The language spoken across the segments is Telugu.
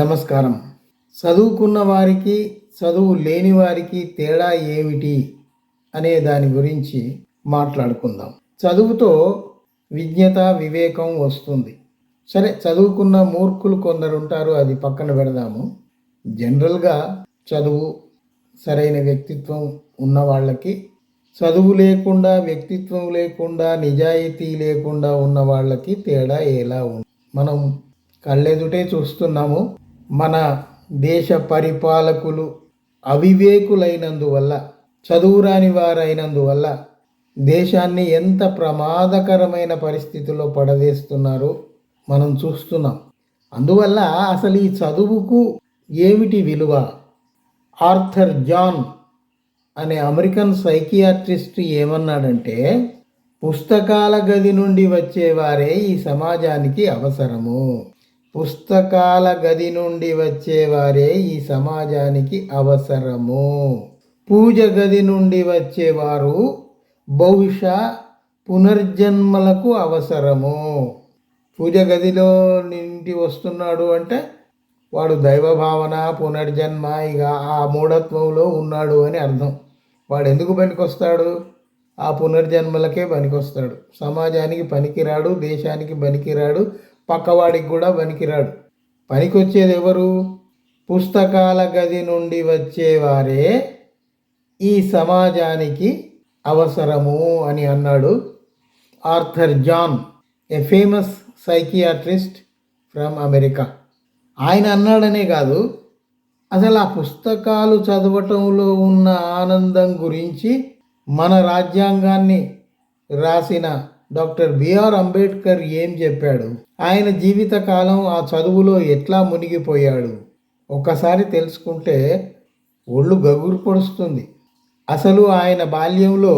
నమస్కారం. చదువుకున్న వారికి, చదువు లేని వారికి తేడా ఏమిటి అనే దాని గురించి మాట్లాడుకుందాం. చదువుతో విజ్ఞత, వివేకం వస్తుంది. సరే, చదువుకున్న మూర్ఖులు కొందరు ఉంటారు, అది పక్కన పెడదాము. జనరల్గా చదువు, సరైన వ్యక్తిత్వం ఉన్న వాళ్ళకి, చదువు లేకుండా, వ్యక్తిత్వం లేకుండా, నిజాయితీ లేకుండా ఉన్న వాళ్ళకి తేడా ఎలా ఉంది? మనం కళ్ళెదుటే చూస్తున్నాము. మన దేశ పరిపాలకులు అవివేకులైనందువల్ల, చదువురాని వారైనందువల్ల దేశాన్ని ఎంత ప్రమాదకరమైన పరిస్థితుల్లో పడవేస్తున్నారో మనం చూస్తున్నాం. అందువల్ల అసలు ఈ చదువుకు ఏమిటి విలువ? ఆర్థర్ జాన్ అనే అమెరికన్ సైకియాట్రిస్ట్ ఏమన్నాడంటే, పుస్తకాల గది నుండి వచ్చేవారే ఈ సమాజానికి అవసరము. పుస్తకాల గది నుండి వచ్చేవారే ఈ సమాజానికి అవసరము. పూజ గది నుండి వచ్చేవారు బహుశా పునర్జన్మలకు అవసరము. పూజ గదిలో నుండి వస్తున్నాడు అంటే వాడు దైవభావన, పునర్జన్మ, ఇక ఆ మూఢత్వంలో ఉన్నాడు అని అర్థం. వాడు ఎందుకు పనికొస్తాడు? ఆ పునర్జన్మలకే పనికొస్తాడు. సమాజానికి పనికిరాడు, దేశానికి పనికిరాడు, పక్కవాడికి కూడా పనికిరాడు. పనికొచ్చేది ఎవరు? పుస్తకాల గది నుండి వచ్చేవారే ఈ సమాజానికి అవసరము అని అన్నాడు Arthur John, a famous psychiatrist from America. ఆయన అన్నాడనే కాదు, అసలు ఆ పుస్తకాలు చదవటంలో ఉన్న ఆనందం గురించి మన రాజ్యాంగాన్ని రాసిన డాక్టర్ బిఆర్ అంబేద్కర్ ఏం చెప్పాడు? ఆయన జీవితకాలం ఆ చదువులో ఎట్లా మునిగిపోయాడు? ఒక్కసారి తెలుసుకుంటే ఒళ్ళు గగురు పొడుస్తుంది. అసలు ఆయన బాల్యంలో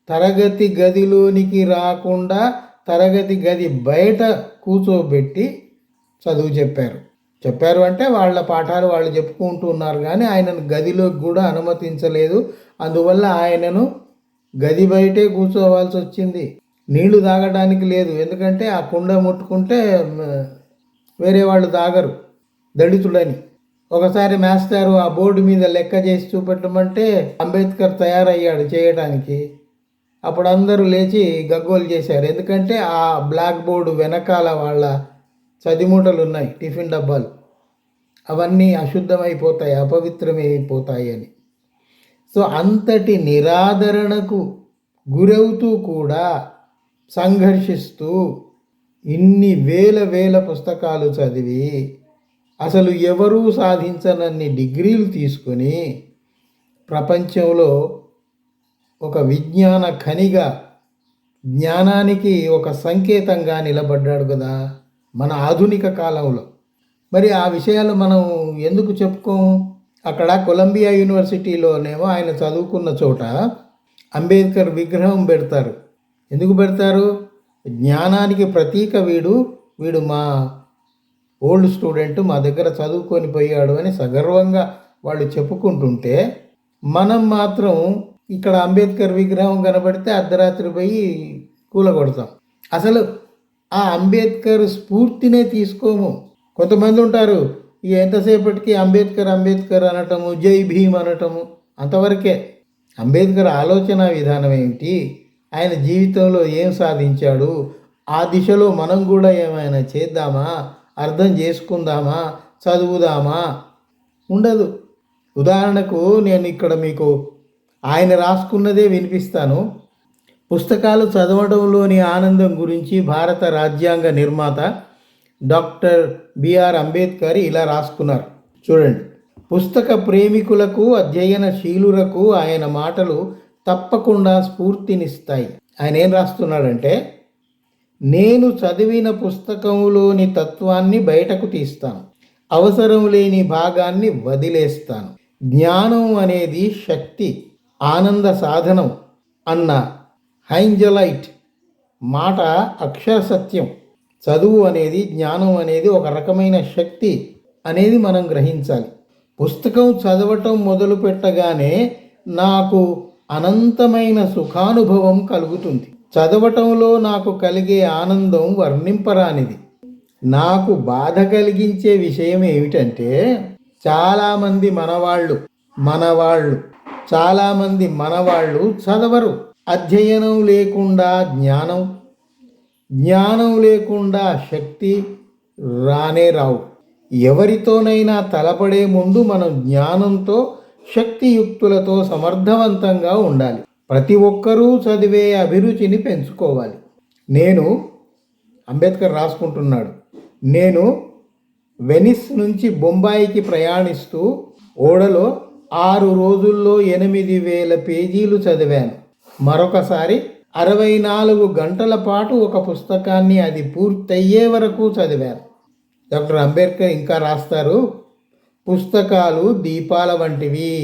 తరగతి గదిలోనికి రాకుండా తరగతి గది బయట కూర్చోబెట్టి చదువు చెప్పారు అంటే వాళ్ళ పాఠాలు వాళ్ళు చెప్పుకుంటూ ఉన్నారు, కానీ ఆయనను గదిలోకి కూడా అనుమతించలేదు. అందువల్ల ఆయనను గది బయటే కూర్చోవాల్సి వచ్చింది. నీళ్లు తాగడానికి లేదు, ఎందుకంటే ఆ కుండ ముట్టుకుంటే వేరే వాళ్ళు తాగరు దళితుడని. ఒకసారి మాస్టారు ఆ బోర్డు మీద లెక్క చేసి చూపెట్టమంటే అంబేద్కర్ తయారయ్యాడు చేయడానికి. అప్పుడు అందరూ లేచి గగ్గోలు చేశారు, ఎందుకంటే ఆ బ్లాక్ బోర్డు వెనకాల వాళ్ళ చదిమూటలు ఉన్నాయి, టిఫిన్ డబ్బాలు, అవన్నీ అశుద్ధమైపోతాయి, అపవిత్రమైపోతాయి అని. సో అంతటి నిరాదరణకు గురవుతూ కూడా సంఘర్షిస్తూ ఇన్ని వేల పుస్తకాలు చదివి అసలు ఎవరూ సాధించనన్ని డిగ్రీలు తీసుకొని ప్రపంచంలో ఒక విజ్ఞాన ఖనిగా, జ్ఞానానికి ఒక సంకేతంగా నిలబడ్డాడు కదా మన ఆధునిక కాలంలో. మరి ఆ విషయాలు మనం ఎందుకు చెప్పుకోము? అక్కడ కొలంబియా యూనివర్సిటీలోనేమో ఆయన చదువుకున్న చోట అంబేద్కర్ విగ్రహం పెడతారు. ఎందుకు పెడతారు? జ్ఞానానికి ప్రతీక వీడు మా ఓల్డ్ స్టూడెంట్, మా దగ్గర చదువుకొని పోయాడు అని సగర్వంగా వాళ్ళు చెప్పుకుంటుంటే, మనం మాత్రం ఇక్కడ అంబేద్కర్ విగ్రహం కనబడితే అర్ధరాత్రి పోయి కూలగొడతాం. అసలు ఆ అంబేద్కర్ స్ఫూర్తినే తీసుకోము. కొంతమంది ఉంటారు, ఎంతసేపటికి అంబేద్కర్ అనటము, జై భీమ్ అనటము, అంతవరకే. అంబేద్కర్ ఆలోచన విధానం ఏమిటి, ఆయన జీవితంలో ఏం సాధించాడు, ఆ దిశలో మనం కూడా ఏమైనా చేద్దామా, అర్థం చేసుకుందామా, చదువుదామా? ఉండదు. ఉదాహరణకు నేను ఇక్కడ మీకు ఆయన రాసుకున్నదే వినిపిస్తాను. పుస్తకాలు చదవడంలోని ఆనందం గురించి భారత రాజ్యాంగ నిర్మాత డాక్టర్ బిఆర్ అంబేద్కర్ ఇలా రాసుకున్నారు, చూడండి. పుస్తక ప్రేమికులకు, అధ్యయనశీలులకు ఆయన మాటలు తప్పకుండా స్ఫూర్తినిస్తాయి. ఆయన ఏం రాస్తున్నాడంటే, నేను చదివిన పుస్తకంలోని తత్వాన్ని బయటకు తీస్తాను, అవసరం లేని భాగాన్ని వదిలేస్తాను. జ్ఞానం అనేది శక్తి, ఆనంద సాధనం అన్న హైంజలైట్ మాట అక్షర సత్యం. చదువు అనేది, జ్ఞానం అనేది ఒక రకమైన శక్తి అనేది మనం గ్రహించాలి. పుస్తకం చదవటం మొదలు పెట్టగానే నాకు అనంతమైన సుఖానుభవం కలుగుతుంది. చదవటంలో నాకు కలిగే ఆనందం వర్ణింపరానిది. నాకు బాధ కలిగించే విషయం ఏమిటంటే చాలామంది మనవాళ్ళు చాలామంది మనవాళ్ళు చదవరు. అధ్యయనం లేకుండా జ్ఞానం, జ్ఞానం లేకుండా శక్తి రానే రావు. ఎవరితోనైనా తలపడే ముందు మనం జ్ఞానంతో, శక్తియుక్తులతో సమర్థవంతంగా ఉండాలి. ప్రతి ఒక్కరూ చదివే అభిరుచిని పెంచుకోవాలి. అంబేద్కర్ రాసుకుంటున్నాడు, నేను వెనిస్ నుంచి బొంబాయికి ప్రయాణిస్తూ ఓడలో 6 రోజుల్లో 8,000 పేజీలు చదివాను. మరొకసారి 64 గంటల పాటు ఒక పుస్తకాన్ని అది పూర్తయ్యే వరకు చదివాను. డాక్టర్ అంబేద్కర్ ఇంకా రాస్తారు, పుస్తకాలు దీపాల వంటివి.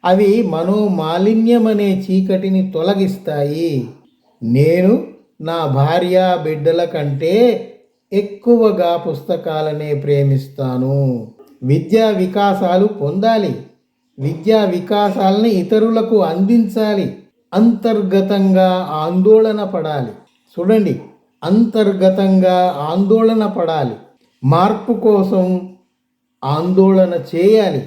అవి మనోమాలిన్యం అనే చీకటిని తొలగిస్తాయి. నేను నా భార్య బిడ్డల కంటే ఎక్కువగా పుస్తకాలనే ప్రేమిస్తాను. విద్యా వికాసాలు పొందాలి. విద్యా వికాసాలని ఇతరులకు అందించాలి. అంతర్గతంగా ఆందోళన పడాలి. చూడండి, అంతర్గతంగా ఆందోళన పడాలి. మార్పు కోసం ఆందోళన చేయాలి.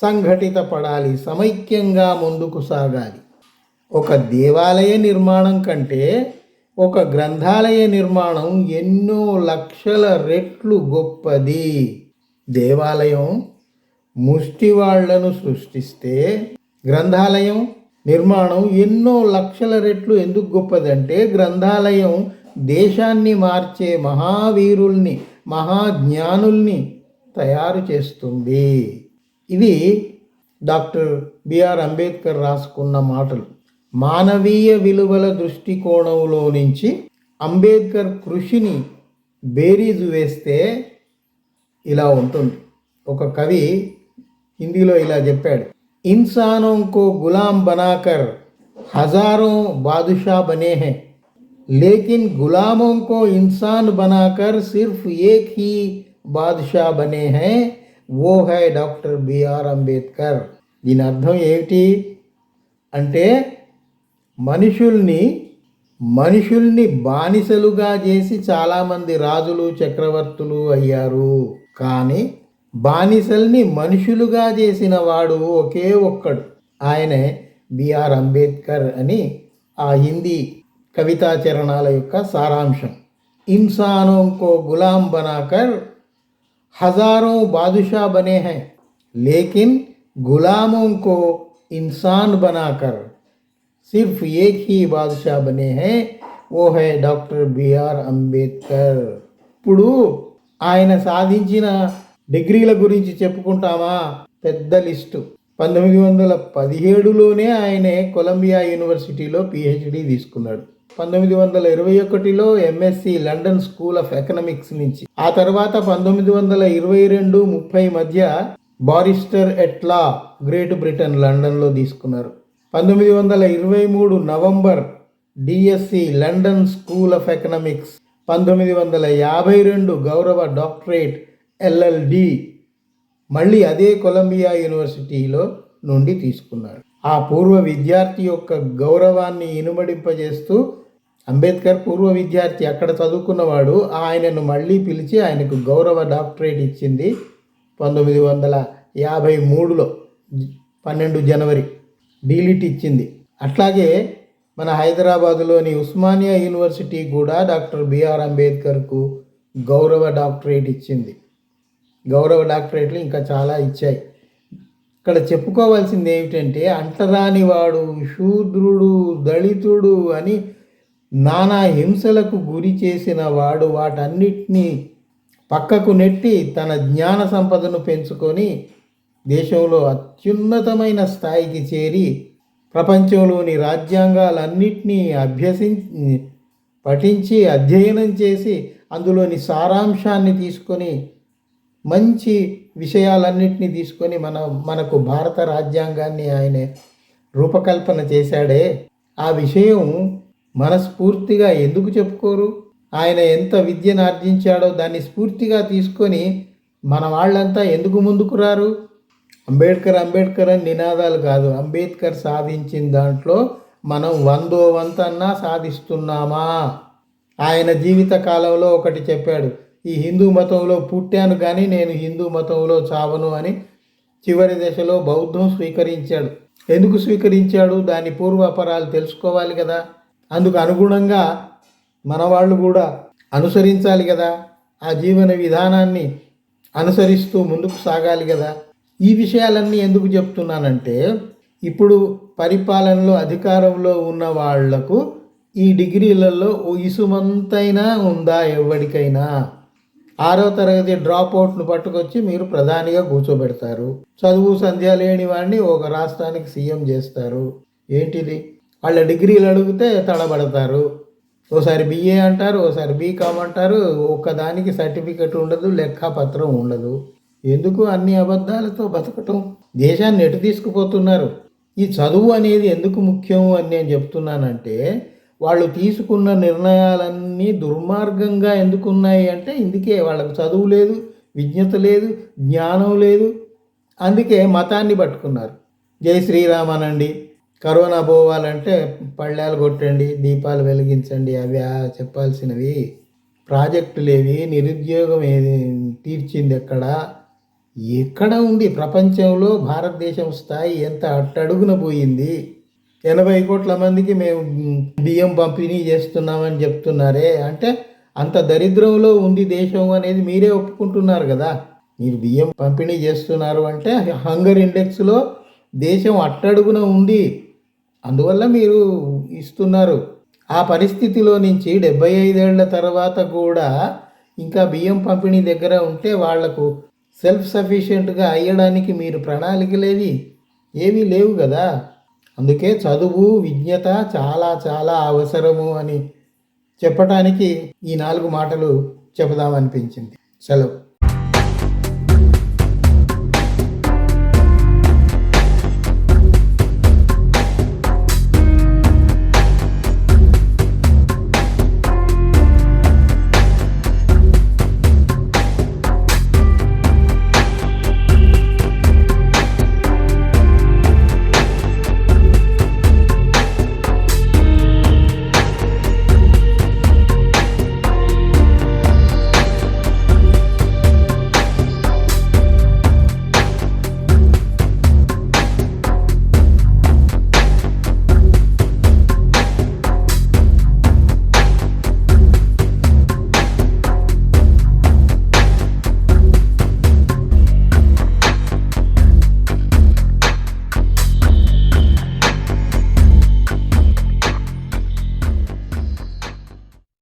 సంఘటిత పడాలి. సమైక్యంగా ముందుకు సాగాలి. ఒక దేవాలయ నిర్మాణం కంటే ఒక గ్రంథాలయ నిర్మాణం ఎన్నో లక్షల రెట్లు గొప్పది. దేవాలయం ముష్టివాళ్లను సృష్టిస్తే గ్రంథాలయం నిర్మాణం ఎన్నో లక్షల రెట్లు ఎందుకు గొప్పదంటే గ్రంథాలయం దేశాన్ని మార్చే మహావీరుల్ని, మహాజ్ఞానుల్ని తయారు చేస్తుంది. ఇవి డాక్టర్ బిఆర్ అంబేద్కర్ రాసుకున్న మాటలు. మానవీయ విలువల దృష్టికోణంలో నుంచి అంబేద్కర్ కృషిని బేరీజు వేస్తే ఇలా ఉంటుంది. ఒక కవి హిందీలో ఇలా చెప్పాడు, ఇన్సానోं को गुलाम बनाकर हजारों बादशाह बने हैं, लेकिन गुलामों को इंसान बनाकर सिर्फ एक ही बादशाह बने हैं, वो है డాక్టర్ బిఆర్ అంబేద్కర్. దీని అర్థం ఏమిటి అంటే మనుషుల్ని బానిసలుగా చేసి చాలామంది రాజులు, చక్రవర్తులు అయ్యారు. కానీ బానిసల్ని మనుషులుగా చేసిన వాడు ఒకే ఒక్కడు, ఆయనే బిఆర్ అంబేద్కర్ అని ఆ హిందీ కవితా చరణాల యొక్క సారాంశం. ఇన్సానోं को गुलाम बनाकर हजारों बादशाह बने हैं, लेकिन गुलामों को इंसान बनाकर सिर्फ एक ही बादशाह बने हैं, वो है డాక్టర్ బిఆర్ అంబేద్కర్. ఇప్పుడు ఆయన సాధించిన డిగ్రీల గురించి చెప్పుకుంటామా? పెద్ద లిస్టు. 1917లోనే ఆయనే కొలంబియా యూనివర్సిటీలో పిహెచ్డి తీసుకున్నాడు. 1921లో MSc London School of Economics నుంచి. ఆ తర్వాత 1922-30 మధ్య barrister at law Great Britain లండన్లో తీసుకున్నారు. 1923 November DSc London School of Economics. 1952 గౌరవ డాక్టరేట్ ఎల్ఎల్డి మళ్ళీ అదే కొలంబియా యూనివర్సిటీలో నుండి తీసుకున్నారు. ఆ పూర్వ విద్యార్థి యొక్క గౌరవాన్ని ఇనుమడింపజేస్తూ అంబేద్కర్ పూర్వ విద్యార్థి, అక్కడ చదువుకున్నవాడు, ఆయనను మళ్ళీ పిలిచి ఆయనకు గౌరవ డాక్టరేట్ ఇచ్చింది 1953లో 12 జనవరి డీలిట్ ఇచ్చింది. అట్లాగే మన హైదరాబాదులోని ఉస్మానియా యూనివర్సిటీ కూడా డాక్టర్ బిఆర్ అంబేద్కర్కు గౌరవ డాక్టరేట్ ఇచ్చింది. గౌరవ డాక్టరేట్లు ఇంకా చాలా ఇచ్చాయి. ఇక్కడ చెప్పుకోవాల్సింది ఏమిటంటే అంటరానివాడు, శూద్రుడు, దళితుడు అని నానా హింసలకు గురి చేసిన వాడు వాటన్నిటినీ పక్కకు నెట్టి తన జ్ఞాన సంపదను పెంచుకొని దేశంలో అత్యున్నతమైన స్థాయికి చేరి ప్రపంచంలోని రాజ్యాంగాలన్నింటినీ పఠించి అధ్యయనం చేసి అందులోని సారాంశాన్ని తీసుకొని మంచి విషయాలన్నింటినీ తీసుకొని మనకు భారత రాజ్యాంగాన్ని ఆయన రూపకల్పన చేశాడే, ఆ విషయం మనస్ఫూర్తిగా ఎందుకు చెప్పుకోరు? ఆయన ఎంత విద్యను ఆర్జించాడో దాన్ని స్ఫూర్తిగా తీసుకొని మన వాళ్ళంతా ఎందుకు ముందుకు రారు? అంబేద్కర్ అని నినాదాలు కాదు, అంబేద్కర్ సాధించిన దాంట్లో మనం 100వ వంతన్నా సాధిస్తున్నామా? ఆయన జీవిత కాలంలో ఒకటి చెప్పాడు, ఈ హిందూ మతంలో పుట్టాను కానీ నేను హిందూ మతంలో చావను అని చివరి దశలో బౌద్ధం స్వీకరించాడు. ఎందుకు స్వీకరించాడు? దాని పూర్వాపరాలు తెలుసుకోవాలి కదా. అందుకు అనుగుణంగా మన వాళ్ళు కూడా అనుసరించాలి కదా. ఆ జీవన విధానాన్ని అనుసరిస్తూ ముందుకు సాగాలి కదా. ఈ విషయాలన్నీ ఎందుకు చెప్తున్నానంటే, ఇప్పుడు పరిపాలనలో అధికారంలో ఉన్న వాళ్లకు ఈ డిగ్రీలలో ఇసుమంతైనా ఉందా? ఎవరికైనా 6వ తరగతి డ్రాప్ అవుట్ను పట్టుకొచ్చి మీరు ప్రధానిగా కూర్చోబెడతారు. చదువు సంధ్య లేని వాడిని ఒక రాష్ట్రానికి సీఎం చేస్తారు. ఏంటిది? వాళ్ళ డిగ్రీలు అడిగితే తడబడతారు. ఓసారి బిఏ అంటారు, ఓసారి బీకామ్ అంటారు. ఒక్కదానికి సర్టిఫికెట్ ఉండదు, లెక్కపత్రం ఉండదు. ఎందుకు అన్ని అబద్ధాలతో బతకటం? దేశాన్ని ఎటు తీసుకుపోతున్నారు? ఈ చదువు అనేది ఎందుకు ముఖ్యం అని నేను చెప్తున్నానంటే, వాళ్ళు తీసుకున్న నిర్ణయాలన్నీ దుర్మార్గంగా ఎందుకున్నాయి అంటే, ఇందుకే వాళ్ళకు చదువు లేదు, విజ్ఞత లేదు, జ్ఞానం లేదు. అందుకే మతాన్ని పట్టుకున్నారు. జై శ్రీరామ్ అనండి, కరోనా పోవాలంటే పళ్ళాలు కొట్టండి, దీపాలు వెలిగించండి, అవి చెప్పాల్సినవి. ప్రాజెక్టులేవి, నిరుద్యోగం ఏది తీర్చింది ఎక్కడ ఉంది? ప్రపంచంలో భారతదేశం స్థాయి ఎంత అట్టడుగున పోయింది. 80 కోట్ల మందికి మేము బియ్యం పంపిణీ చేస్తున్నామని చెప్తున్నారే, అంటే అంత దరిద్రంలో ఉంది దేశం అనేది మీరే ఒప్పుకుంటున్నారు కదా. మీరు బియ్యం పంపిణీ చేస్తున్నారు అంటే హంగర్ ఇండెక్స్లో దేశం అట్టడుగున ఉంది, అందువల్ల మీరు ఇస్తున్నారు. ఆ పరిస్థితిలో నుంచి 75 ఏళ్ల తర్వాత కూడా ఇంకా బియ్యం పంపిణీ దగ్గర ఉంటే వాళ్లకు సెల్ఫ్ సఫిషియెంట్గా అయ్యడానికి మీరు ప్రణాళికలేవి ఏమీ లేవు కదా. అందుకే చదువు, విజ్ఞత చాలా చాలా అవసరము అని చెప్పటానికి ఈ 4 మాటలు చెబుదామనిపించింది. సెలవు.